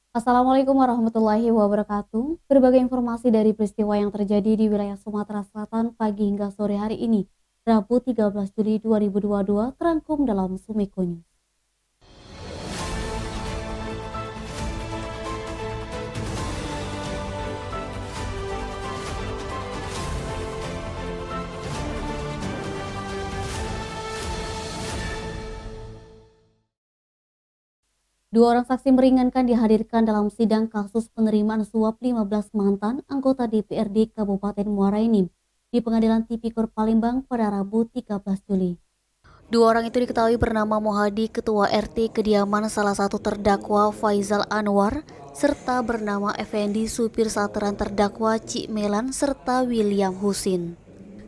Assalamualaikum warahmatullahi wabarakatuh. Berbagai informasi dari peristiwa yang terjadi di wilayah Sumatera Selatan pagi hingga sore hari ini, Rabu 13 Juli 2022, terangkum dalam Sumiko News. Dua orang saksi meringankan dihadirkan dalam sidang kasus penerimaan suap 15 mantan anggota DPRD Kabupaten Muara Enim di Pengadilan Tipikor Palembang pada Rabu 13 Juli. Dua orang itu diketahui bernama Mohadi, Ketua RT kediaman salah satu terdakwa Faizal Anwar, serta bernama Effendi, supir satelan terdakwa Cik Melan, serta William Husin.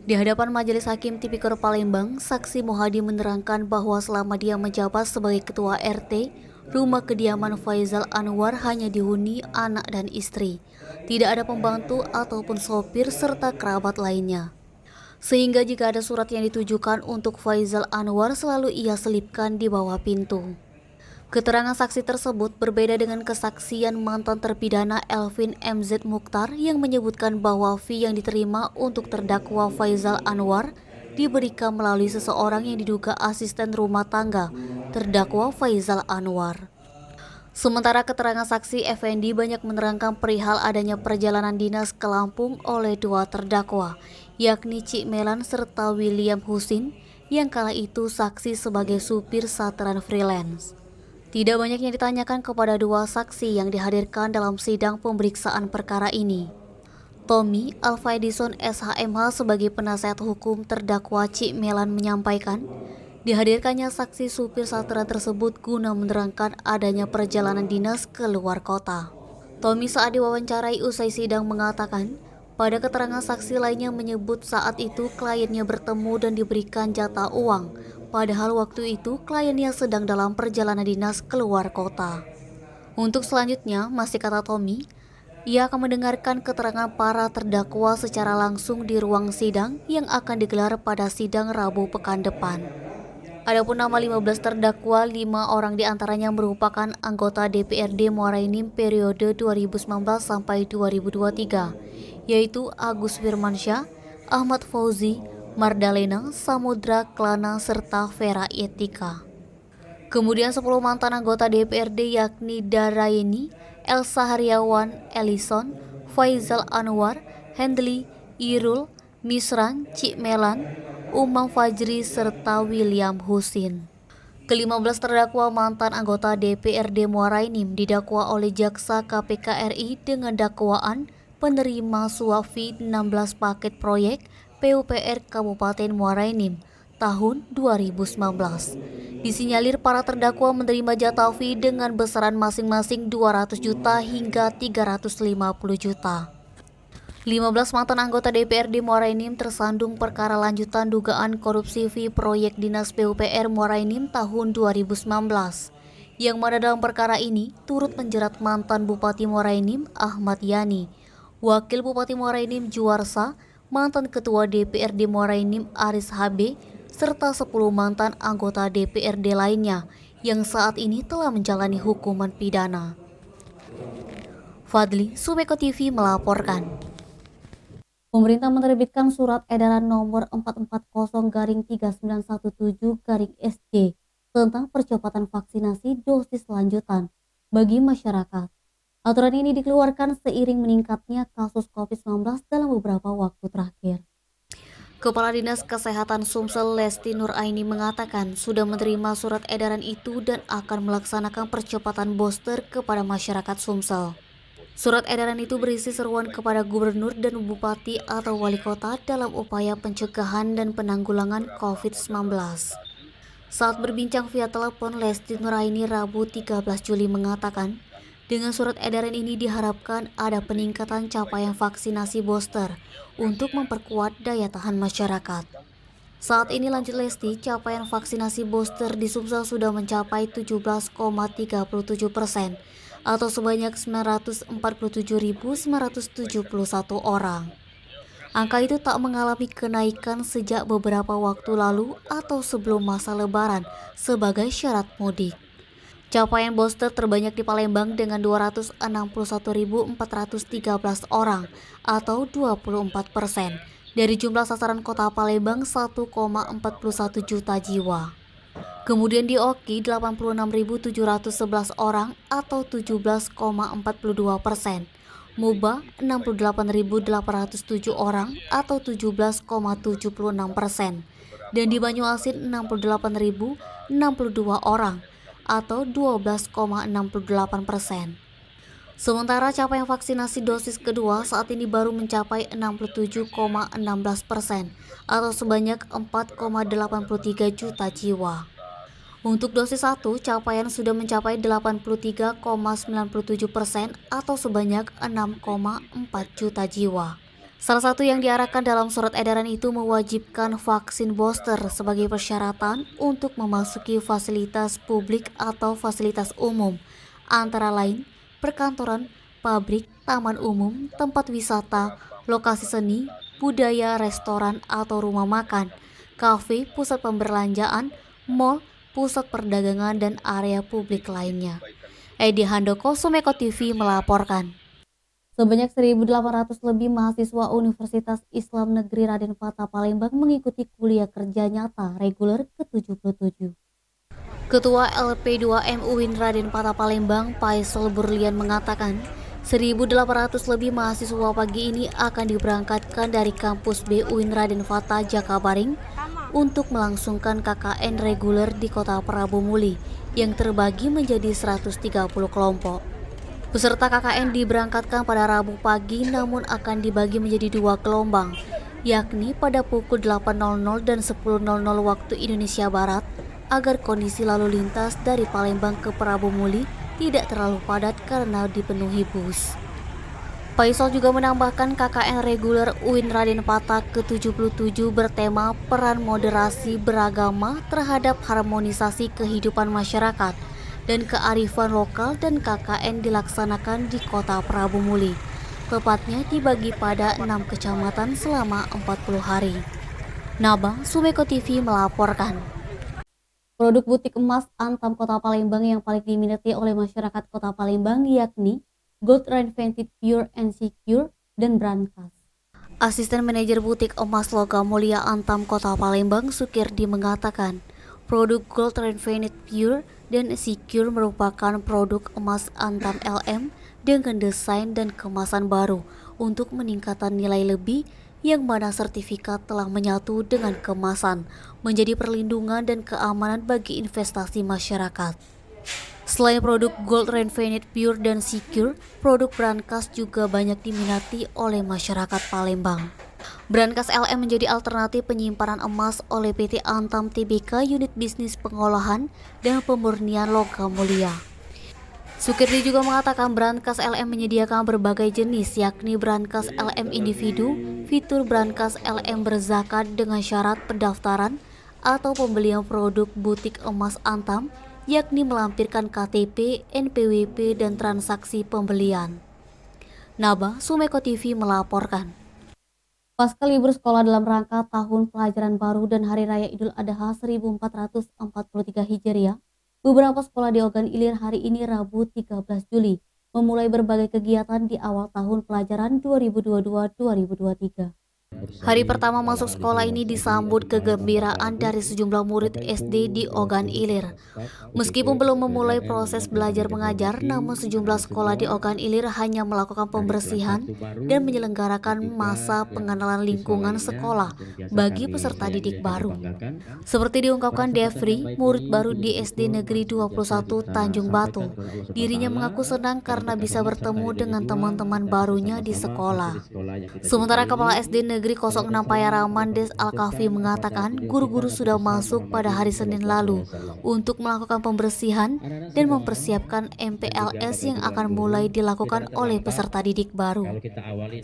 Di hadapan Majelis Hakim Tipikor Palembang, saksi Mohadi menerangkan bahwa selama dia menjabat sebagai Ketua RT, rumah kediaman Faizal Anwar hanya dihuni anak dan istri. Tidak ada pembantu ataupun sopir serta kerabat lainnya. Sehingga jika ada surat yang ditujukan untuk Faizal Anwar selalu ia selipkan di bawah pintu. Keterangan saksi tersebut berbeda dengan kesaksian mantan terpidana Elvin MZ Mukhtar yang menyebutkan bahwa fee yang diterima untuk terdakwa Faizal Anwar diberikan melalui seseorang yang diduga asisten rumah tangga terdakwa Faizal Anwar. Sementara keterangan saksi Effendi banyak menerangkan perihal adanya perjalanan dinas ke Lampung oleh dua terdakwa, yakni Cik Melan serta William Husin, yang kala itu saksi sebagai supir satelan freelance. Tidak banyak yang ditanyakan kepada dua saksi yang dihadirkan dalam sidang pemeriksaan perkara ini. Tommy Alfa Edison SHMH sebagai penasehat hukum terdakwa Cik Melan menyampaikan, dihadirkannya saksi supir satelan tersebut guna menerangkan adanya perjalanan dinas ke luar kota. Tommy saat diwawancarai usai sidang mengatakan, pada keterangan saksi lainnya menyebut saat itu kliennya bertemu dan diberikan jatah uang, padahal waktu itu kliennya sedang dalam perjalanan dinas keluar kota. Untuk selanjutnya, masih kata Tommy, ia akan mendengarkan keterangan para terdakwa secara langsung di ruang sidang yang akan digelar pada sidang Rabu pekan depan. Adapun nama 15 terdakwa, 5 orang diantaranya merupakan anggota DPRD Muara Enim periode 2019 sampai 2023, yaitu Agus Firmansyah, Ahmad Fauzi, Mardalena, Samudra Klana, serta Vera Etika. Kemudian 10 mantan anggota DPRD yakni Darayeni, Elsa Hariawan, Ellison, Faizal Anwar, Hendli, Irul, Misran, Cik Melan, Umam Fajri, serta William Husin. Ke-15 terdakwa mantan anggota DPRD Muara Enim didakwa oleh Jaksa KPK RI dengan dakwaan penerima suap fee 16 paket proyek PUPR Kabupaten Muara Enim tahun 2019. Disinyalir para terdakwa menerima jatah fee dengan besaran masing-masing 200 juta hingga 350 juta. 15 mantan anggota DPRD Muara Enim tersandung perkara lanjutan dugaan korupsi fee proyek Dinas PUPR Muara Enim tahun 2019, yang mana dalam perkara ini turut menjerat mantan Bupati Muara Enim Ahmad Yani, Wakil Bupati Muara Enim Juwarsa, mantan Ketua DPRD Muara Enim Aris HB, serta 10 mantan anggota DPRD lainnya yang saat ini telah menjalani hukuman pidana. Fadli, Sumeko TV melaporkan. Pemerintah menerbitkan surat edaran nomor 440-3917-SJ tentang percepatan vaksinasi dosis lanjutan bagi masyarakat. Aturan ini dikeluarkan seiring meningkatnya kasus COVID-19 dalam beberapa waktu terakhir. Kepala Dinas Kesehatan Sumsel Lesti Nuraini mengatakan sudah menerima surat edaran itu dan akan melaksanakan percepatan booster kepada masyarakat Sumsel. Surat edaran itu berisi seruan kepada gubernur dan bupati atau wali kota dalam upaya pencegahan dan penanggulangan COVID-19. Saat berbincang via telepon, Lesti Nuraini Rabu 13 Juli mengatakan, dengan surat edaran ini diharapkan ada peningkatan capaian vaksinasi booster untuk memperkuat daya tahan masyarakat. Saat ini, lanjut Lesti, capaian vaksinasi booster di Sumsel sudah mencapai 17,37% atau sebanyak 947.971 orang. Angka itu tak mengalami kenaikan sejak beberapa waktu lalu atau sebelum masa lebaran sebagai syarat mudik. Capaian booster terbanyak di Palembang dengan 261.413 orang atau 24% dari jumlah sasaran kota Palembang 1,41 juta jiwa. Kemudian di Oki 86.711 orang atau 17,42%. Muba 68.807 orang atau 17,76%. Dan di Banyuasin 68.062 orang atau 12,68%. Sementara capaian vaksinasi dosis kedua saat ini baru mencapai 67,16% atau sebanyak 4,83 juta jiwa. Untuk dosis 1, capaian sudah mencapai 83,97% atau sebanyak 6,4 juta jiwa. Salah satu yang diarahkan dalam surat edaran itu mewajibkan vaksin booster sebagai persyaratan untuk memasuki fasilitas publik atau fasilitas umum, antara lain perkantoran, pabrik, taman umum, tempat wisata, lokasi seni, budaya, restoran atau rumah makan, kafe, pusat pemberlanjaan, mal, pusat perdagangan, dan area publik lainnya. Edi Handoko, Sumeko TV melaporkan. Sebanyak 1.800 lebih mahasiswa Universitas Islam Negeri Raden Fatah Palembang mengikuti kuliah kerja nyata reguler ke-77. Ketua LP2M UIN Raden Fatah Palembang, Faisal Burlian mengatakan, 1.800 lebih mahasiswa pagi ini akan diberangkatkan dari kampus B UIN Raden Fatah Jakabaring untuk melangsungkan KKN reguler di Kota Prabu Muli yang terbagi menjadi 130 kelompok. Peserta KKN diberangkatkan pada Rabu pagi namun akan dibagi menjadi 2 gelombang, yakni pada pukul 8.00 dan 10.00 waktu Indonesia Barat, agar kondisi lalu lintas dari Palembang ke Prabu Muli tidak terlalu padat karena dipenuhi bus. Faisal juga menambahkan KKN reguler UIN Raden Fatah ke-77 bertema peran moderasi beragama terhadap harmonisasi kehidupan masyarakat dan kearifan lokal, dan KKN dilaksanakan di Kota Prabu Muli. Tepatnya dibagi pada 6 kecamatan selama 40 hari. Nabang, Sumeko TV melaporkan. Produk butik emas Antam Kota Palembang yang paling diminati oleh masyarakat Kota Palembang yakni Gold Reinvented Pure and Secure dan Brankas. Asisten Manajer Butik Emas Logam Mulia Antam Kota Palembang, Sukirdi, mengatakan, produk Gold Reinvented Pure dan Secure merupakan produk emas Antam LM dengan desain dan kemasan baru untuk meningkatkan nilai lebih, yang mana sertifikat telah menyatu dengan kemasan, menjadi perlindungan dan keamanan bagi investasi masyarakat. Selain produk Gold Reinvented Pure dan Secure, produk Brankas juga banyak diminati oleh masyarakat Palembang. Brankas LM menjadi alternatif penyimpanan emas oleh PT Antam Tbk Unit Bisnis Pengolahan dan Pemurnian Logam Mulia. Sukirdi juga mengatakan Brankas LM menyediakan berbagai jenis, yakni Brankas LM individu, fitur Brankas LM berzakat dengan syarat pendaftaran atau pembelian produk butik emas Antam, yakni melampirkan KTP, NPWP, dan transaksi pembelian. Naba, Sumeko TV melaporkan. Pasca libur sekolah dalam rangka Tahun Pelajaran Baru dan Hari Raya Idul Adha 1443 Hijriah, beberapa sekolah di Ogan Ilir hari ini Rabu 13 Juli memulai berbagai kegiatan di awal tahun pelajaran 2022-2023. Hari pertama masuk sekolah ini disambut kegembiraan dari sejumlah murid SD di Ogan Ilir. Meskipun belum memulai proses belajar mengajar, namun sejumlah sekolah di Ogan Ilir hanya melakukan pembersihan dan menyelenggarakan masa pengenalan lingkungan sekolah bagi peserta didik baru. Seperti diungkapkan Devri, murid baru di SD Negeri 21 Tanjung Batu, dirinya mengaku senang karena bisa bertemu dengan teman-teman barunya di sekolah. Sementara Kepala SD Negeri 06 Payaraman Des Al-Kafi mengatakan guru-guru sudah masuk pada hari Senin lalu untuk melakukan pembersihan dan mempersiapkan MPLS yang akan mulai dilakukan oleh peserta didik baru.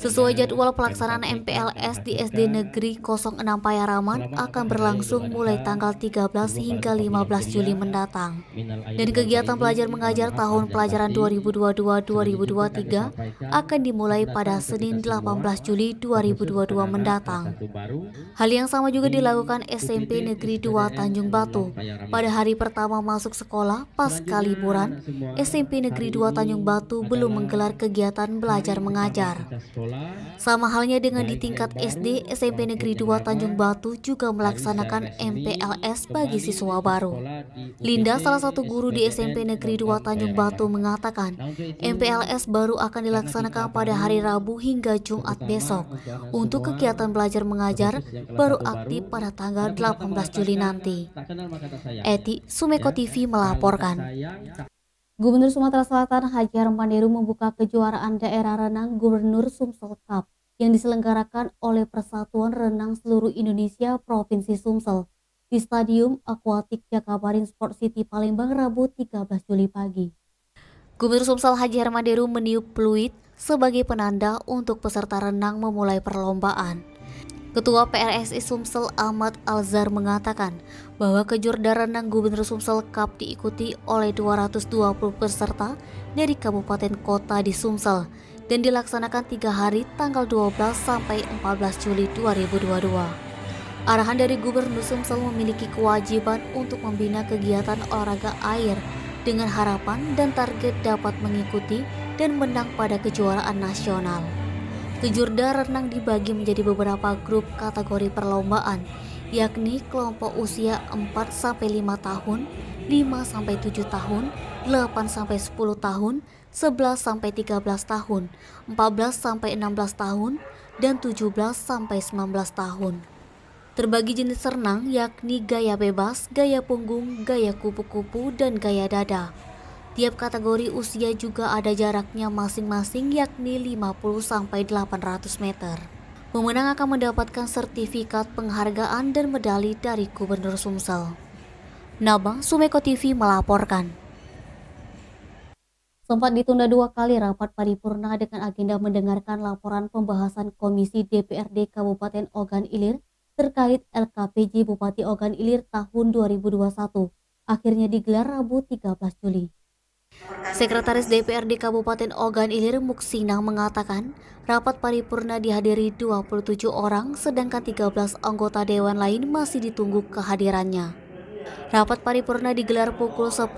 Sesuai jadwal pelaksanaan MPLS di SD Negeri 06 Payaraman akan berlangsung mulai tanggal 13 hingga 15 Juli mendatang. Dan kegiatan belajar mengajar tahun pelajaran 2022-2023 akan dimulai pada Senin 18 Juli 2022 mendatang. Hal yang sama juga dilakukan SMP Negeri 2 Tanjung Batu. Pada hari pertama masuk sekolah pasca liburan, SMP Negeri 2 Tanjung Batu belum menggelar kegiatan belajar mengajar. Sama halnya dengan di tingkat SD, SMP Negeri 2 Tanjung Batu juga melaksanakan MPLS bagi siswa baru. Linda, salah satu guru di SMP Negeri 2 Tanjung Batu, mengatakan MPLS baru akan dilaksanakan pada hari Rabu hingga Jumat besok. Untuk kegiatan belajar mengajar baru aktif pada tanggal 18 Juli nanti. Eti, Sumeko TV melaporkan. Gubernur Sumatera Selatan Haji Harmanderu membuka kejuaraan daerah renang Gubernur Sumsel Cup yang diselenggarakan oleh Persatuan Renang Seluruh Indonesia Provinsi Sumsel di Stadium Aquatik Jakabaring Sport City Palembang Rabu 13 Juli pagi. Gubernur Sumsel Haji Harmanderu meniup peluit sebagai penanda untuk peserta renang memulai perlombaan. Ketua PRSI Sumsel Ahmad Alzar mengatakan bahwa kejuaraan renang Gubernur Sumsel Cup diikuti oleh 220 peserta dari kabupaten kota di Sumsel dan dilaksanakan 3 hari tanggal 12 sampai 14 Juli 2022. Arahan dari Gubernur Sumsel memiliki kewajiban untuk membina kegiatan olahraga air dengan harapan dan target dapat mengikuti dan menang pada kejuaraan nasional. Kejuaraan renang dibagi menjadi beberapa grup kategori perlombaan, yakni kelompok usia 4-5 tahun, 5-7 tahun, 8-10 tahun, 11-13 tahun, 14-16 tahun, dan 17-19 tahun. Terbagi jenis renang yakni gaya bebas, gaya punggung, gaya kupu-kupu, dan gaya dada. Tiap kategori usia juga ada jaraknya masing-masing yakni 50-800 meter. Pemenang akan mendapatkan sertifikat penghargaan dan medali dari Gubernur Sumsel. Naba, Sumeko TV melaporkan. Sempat ditunda 2 kali rapat paripurna dengan agenda mendengarkan laporan pembahasan Komisi DPRD Kabupaten Ogan Ilir terkait LKPJ Bupati Ogan Ilir tahun 2021. Akhirnya digelar Rabu 13 Juli. Sekretaris DPRD Kabupaten Ogan Ilir Muksinang mengatakan rapat paripurna dihadiri 27 orang sedangkan 13 anggota dewan lain masih ditunggu kehadirannya. Rapat paripurna digelar pukul 10.00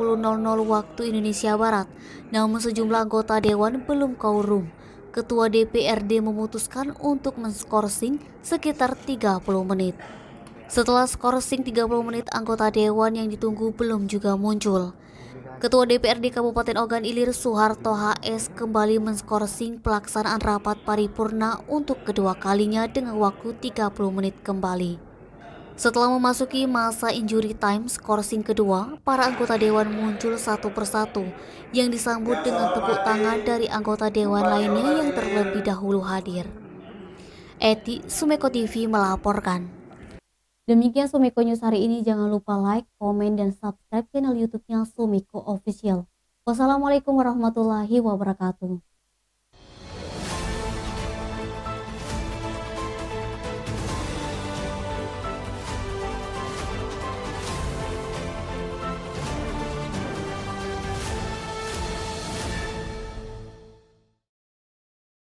waktu Indonesia Barat, namun sejumlah anggota dewan belum quorum. Ketua DPRD memutuskan untuk menskorsing sekitar 30 menit. Setelah skorsing 30 menit, anggota dewan yang ditunggu belum juga muncul. Ketua DPRD Kabupaten Ogan Ilir Soeharto HS kembali menskorsing pelaksanaan rapat paripurna untuk kedua kalinya dengan waktu 30 menit kembali. Setelah memasuki masa injury time skorsing kedua, para anggota dewan muncul satu persatu yang disambut dengan tepuk tangan dari anggota dewan lainnya yang terlebih dahulu hadir. Eti, Sumeko TV melaporkan. Demikian Sumeko News hari ini. Jangan lupa like, komen, dan subscribe channel YouTube-nya Sumeko Official. Wassalamualaikum warahmatullahi wabarakatuh.